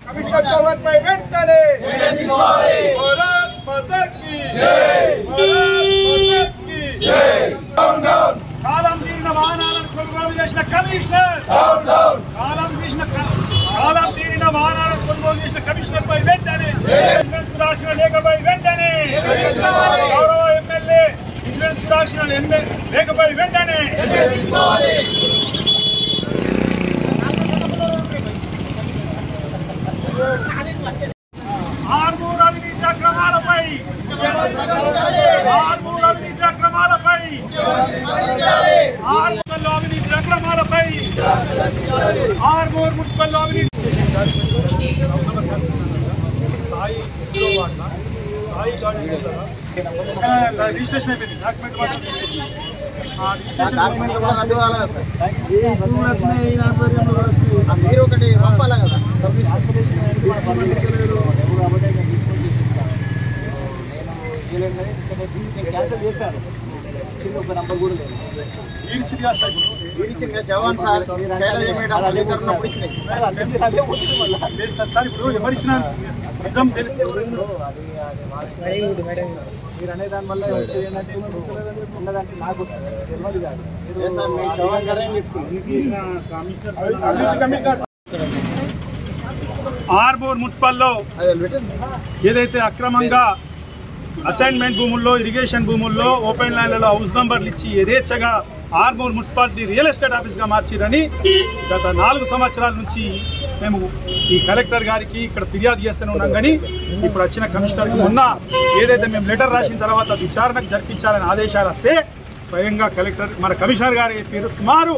Commissioner Chauhan पै वेंटने भारत माता की जय, भारत माता की जय। కాలం తీరిన వాహనాలను కొనుగోలు చేసిన కమిషనర్ కాలం తీరిన వాహనాలను కొనుగోలు చేసిన కమిషనర్ పై వెంటనే రాసిన లేఖపై వెంటనే గౌరవ ఎమ్మెల్యే విజిలెన్స్ రాసిన లేఖపై వెంటనే ఆర్మూర్ అవినీతి అక్రమాలపై ఆర్మూర్ మున్సిపల్ అవినీతి రిజిస్ట్రేషన్ అయిపోయింది మీరు ఒకటి పంపాలా కదా క్యాన్సల్ చేశారు ఒక నంబర్ కూడా లేదు జవాన్ సార్ సార్ ఇప్పుడు ఎవరిచ్చిన నిజం మీరు అనే దాని వల్ల ఏంటంటే ఉన్నదంటే నాకు వస్తుంది తెలియదు కాదు ఆర్మూర్ మున్సిపల్లో ఏదైతే అక్రమంగా అసైన్మెంట్ భూముల్లో ఇరిగేషన్ భూముల్లో ఓపెన్ ల్యాండ్లలో హౌస్ నంబర్లు ఇచ్చి యథేచ్ఛగా ఆర్మూర్ మున్సిపాలిటీ రియల్ ఎస్టేట్ ఆఫీస్గా మార్చిరని గత 4 సంవత్సరాల నుంచి మేము ఈ కలెక్టర్ గారికి ఇక్కడ ఫిర్యాదు చేస్తూనే ఉన్నాం. కానీ ఇప్పుడు వచ్చిన కమిషనర్కి మొన్న ఏదైతే మేము లెటర్ రాసిన తర్వాత విచారణకు జరిపించాలని ఆదేశాలు వస్తే స్వయంగా కలెక్టర్ మన కమిషనర్ గారు చెప్పారు సుమారు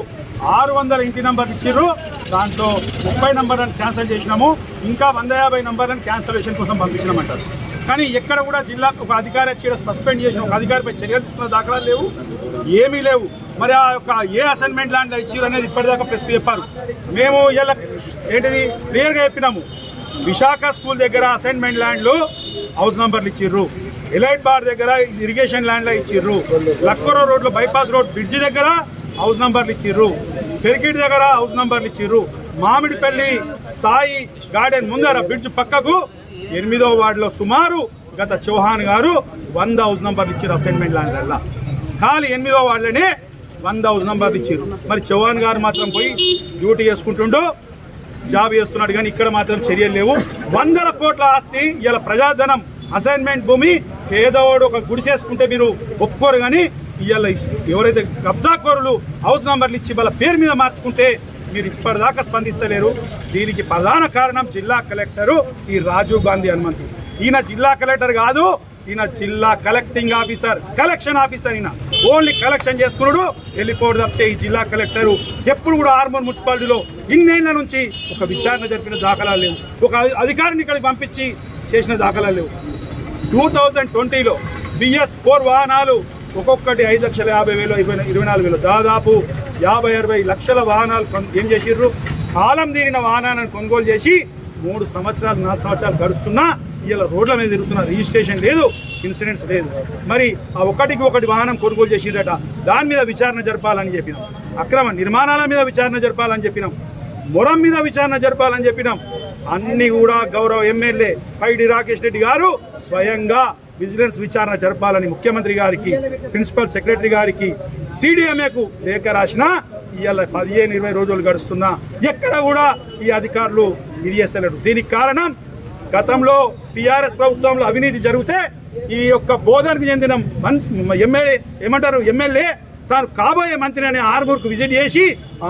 600 ఇంటి నంబర్లు ఇచ్చారు. దాంట్లో 30 నంబర్లను క్యాన్సిల్ చేసినాము, ఇంకా 150 నంబర్లను క్యాన్సిలేషన్ కోసం పంపించినామంటారు. కానీ ఎక్కడ కూడా జిల్లాకు ఒక అధికారి వచ్చి సస్పెండ్ చేసిన ఒక అధికారిపై చర్యలు తీసుకున్న దాఖలాలు లేవు, ఏమీ లేవు. మరి ఆ యొక్క ఏ అసైన్మెంట్ ల్యాండ్ ఇచ్చారు అనేది ఇప్పటిదాకా ప్రెస్కి చెప్పారు. మేము ఇలా ఏంటిది క్లియర్గా చెప్పినాము, విశాఖ స్కూల్ దగ్గర అసైన్మెంట్ ల్యాండ్లు హౌస్ నంబర్లు ఇచ్చిర్రు, ఎలైట్ బార్ దగ్గర ఇరిగేషన్ ల్యాండ్లో ఇచ్చిర్రు, లక్కూర రోడ్లో బైపాస్ రోడ్ బ్రిడ్జి దగ్గర హౌస్ నంబర్లు ఇచ్చిర్రు, పెరికిట్ దగ్గర హౌస్ నంబర్లు ఇచ్చిర్రు, మామిడిపల్లి సాయి గార్డెన్ ముందర బ్రిడ్జ్ పక్కకు 8వ వార్డులో సుమారు గత చౌహాన్ గారు 100 హౌస్ నంబర్లు ఇచ్చారు అసైన్మెంట్ ల్యాండ్ల. ఖాళీ 8వ వార్డులోనే 100 హౌస్ నంబర్లు ఇచ్చారు. మరి చౌహాన్ గారు మాత్రం పోయి డ్యూటీ చేసుకుంటుండో జాబ్ చేస్తున్నాడు, కానీ ఇక్కడ మాత్రం చర్యలు లేవు. 100ల కోట్ల ఆస్తి ఇలా ప్రజాధనం అసైన్మెంట్ భూమి పేదవాడు ఒక గుడిసేసుకుంటే మీరు ఒప్పుకోరు, కానీ ఇవాళ ఎవరైతే కబ్జాకోరులు హౌస్ నంబర్లు ఇచ్చి వాళ్ళ పేరు మీద మార్చుకుంటే మీరు ఇప్పటిదాకా స్పందిస్తలేరు. దీనికి ప్రధాన కారణం జిల్లా కలెక్టరు ఈ రాజీవ్ గాంధీ హనుమంతు. ఈయన జిల్లా కలెక్టర్ కాదు, ఈయన జిల్లా కలెక్టింగ్ ఆఫీసర్, కలెక్షన్ ఆఫీసర్. ఈయన ఓన్లీ కలెక్షన్ చేసుకున్నాడు, వెళ్ళిపోవడం తప్పితే ఈ జిల్లా కలెక్టరు ఎప్పుడు కూడా ఆర్మూర్ మున్సిపాలిటీలో ఇన్నేళ్ల నుంచి ఒక విచారణ జరిపిన దాఖలాలు లేవు, ఒక అధికారిని ఇక్కడికి పంపించి చేసిన దాఖలాలు లేవు. 2020లో BS4 వాహనాలు ఒక్కొక్కటి 5,50,000, 24,000, దాదాపు 50-60 లక్షల వాహనాలు ఏం చేసిర్రు, కాలం తీరిన వాహనాలను కొనుగోలు చేసి 3 సంవత్సరాలు 4 సంవత్సరాలు గడుస్తున్నా ఇలా రోడ్ల మీద తిరుగుతున్న, రిజిస్ట్రేషన్ లేదు, ఇన్సూరెన్స్ లేదు. మరి ఆ ఒకటికి ఒకటి వాహనం కొనుగోలు చేసిరట, దాని మీద విచారణ జరపాలని చెప్పినాం, అక్రమ నిర్మాణాల మీద విచారణ జరపాలని చెప్పినాం, మొరం మీద విచారణ జరపాలని చెప్పినాం. అన్ని కూడా గౌరవ ఎమ్మెల్యే పైడి రాకేష్ రెడ్డి గారు స్వయంగా విజిలెన్స్ విచారణ జరపాలని ముఖ్యమంత్రి గారికి, ప్రిన్సిపల్ సెక్రటరీ గారికి, CDMAకు లేఖ రాసినా ఇవాళ 15-20 రోజులు గడుస్తున్నా ఎక్కడ కూడా ఈ అధికారులు ఇది చేస్తలేరు. దీనికి కారణం గతంలో TRS ప్రభుత్వంలో అవినీతి జరిగితే ఈ యొక్క బోధనకు చెందిన ఎమ్మెల్యే తాను కాబోయే మంత్రి అనే ఆర్మూర్కు విజిట్ చేసి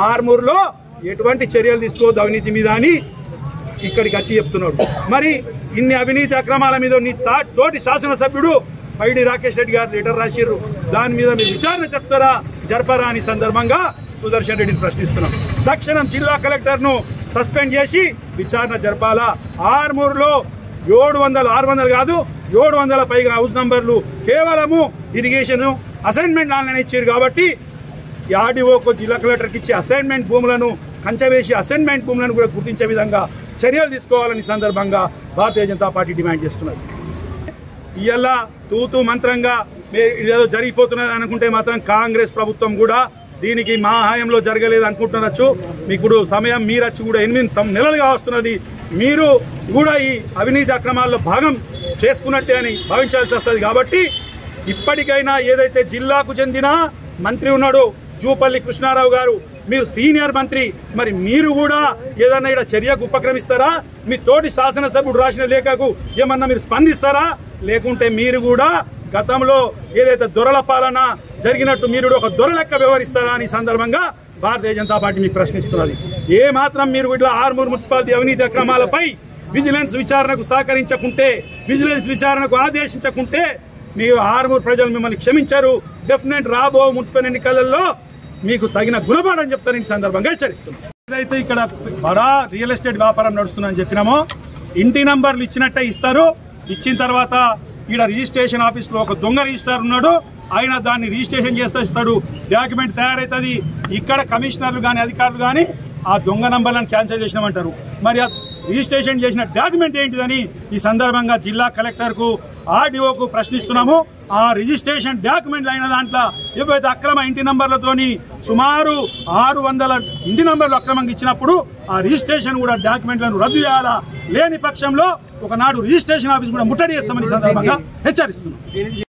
ఆర్మూర్లో ఎటువంటి చర్యలు తీసుకోవద్దు అవినీతి మీద అని ఇక్కడికి వచ్చి చెప్తున్నాడు. మరి ఇన్ని అవినీతి అక్రమాల మీద నీ తోటి శాసనసభ్యుడు పైడి రాకేష్ రెడ్డి గారు లెటర్ రాసిర్రు, దాని మీద మీరు విచారణ జరపరా అని సందర్భంగా సుదర్శన్ రెడ్డిని ప్రశ్నిస్తున్నాం. తక్షణం జిల్లా కలెక్టర్ను సస్పెండ్ చేసి విచారణ జరపాలా. ఆర్మూర్లో 600 కాదు 700 పైగా హౌస్ నంబర్లు కేవలము ఇరిగేషన్ అసైన్మెంట్ ల్యాండ్లను ఇచ్చారు కాబట్టి ఆర్డీఓకు జిల్లా కలెక్టర్కి ఇచ్చే అసైన్మెంట్ భూములను కంచవేసి అసైన్మెంట్ భూములను కూడా గుర్తించే విధంగా చర్యలు తీసుకోవాలని సందర్భంగా భారతీయ జనతా పార్టీ డిమాండ్ చేస్తున్నది. ఇవాళ తూతూ మంత్రంగా ఇదేదో జరిగిపోతున్నది అనుకుంటే మాత్రం కాంగ్రెస్ ప్రభుత్వం కూడా దీనికి మా హయాంలో జరగలేదు అనుకుంటున్నచ్చు. ఇప్పుడు సమయం మీరచ్చి కూడా 8 నెలలుగా వస్తున్నది. మీరు కూడా ఈ అవినీతి అక్రమాల్లో భాగం చేసుకున్నట్టే అని భావించాల్సి వస్తుంది. కాబట్టి ఇప్పటికైనా ఏదైతే జిల్లాకు చెందిన మంత్రి ఉన్నాడో జూపల్లి కృష్ణారావు గారు, మీరు సీనియర్ మంత్రి, మరి మీరు కూడా ఏదన్నా ఇక్కడ చర్యకు ఉపక్రమిస్తారా? మీ తోటి శాసనసభ్యుడు రాసిన లేఖకు ఏమన్నా మీరు స్పందిస్తారా? లేకుంటే మీరు కూడా గతంలో ఏదైతే దొరల పాలన జరిగినట్టు మీరు ఒక దొర లెక్క వ్యవహరిస్తారా అని సందర్భంగా భారతీయ జనతా పార్టీ మీకు ప్రశ్నిస్తున్నది. ఏ మాత్రం మీరు ఇట్లా ఆర్మూర్ మున్సిపాలిటీ అవినీతి అక్రమాలపై విజిలెన్స్ విచారణకు సహకరించకుంటే, విజిలెన్స్ విచారణకు ఆదేశించకుంటే మీరు ఆర్మూర్ ప్రజలు మిమ్మల్ని క్షమించారు. డెఫినెట్ రాబో మున్సిపల్ ఎన్నికలలో మీకు తగిన గుణపాఠం చెప్తారని ఈ సందర్భంగా హెచ్చరిస్తున్నాం. ఏదైతే ఇక్కడ బడా రియల్ ఎస్టేట్ వ్యాపారం నడుస్తుందని చెప్పినామో, ఇంటి నంబర్లు ఇచ్చినట్టే ఇస్తారు. ఇచ్చిన తర్వాత ఇక్కడ రిజిస్ట్రేషన్ ఆఫీస్లో ఒక దొంగ రిజిస్ట్రార్ ఉన్నాడు, ఆయన దాన్ని రిజిస్ట్రేషన్ చేస్తే ఇస్తాడు, డాక్యుమెంట్ తయారవుతుంది. ఇక్కడ కమిషనర్లు కానీ అధికారులు కానీ ఆ దొంగ నంబర్లను క్యాన్సిల్ చేసినామంటారు. మరి ఆ రిజిస్ట్రేషన్ చేసిన డాక్యుమెంట్ ఏంటిదని ఈ సందర్భంగా జిల్లా కలెక్టర్కు, ఆర్డీఓకు ప్రశ్నిస్తున్నాము. ఆ రిజిస్ట్రేషన్ డాక్యుమెంట్లు అయిన దాంట్లో ఏవైతే అక్రమ ఇంటి నంబర్లతోని సుమారు 600 ఇంటి నంబర్లు అక్రమంగా ఇచ్చినప్పుడు ఆ రిజిస్ట్రేషన్ కూడా డాక్యుమెంట్లను రద్దు చేయాలా, లేని పక్షంలో ఒకనాడు రిజిస్ట్రేషన్ ఆఫీస్ కూడా ముట్టడి చేస్తామని సందర్భంగా హెచ్చరిస్తున్నాం.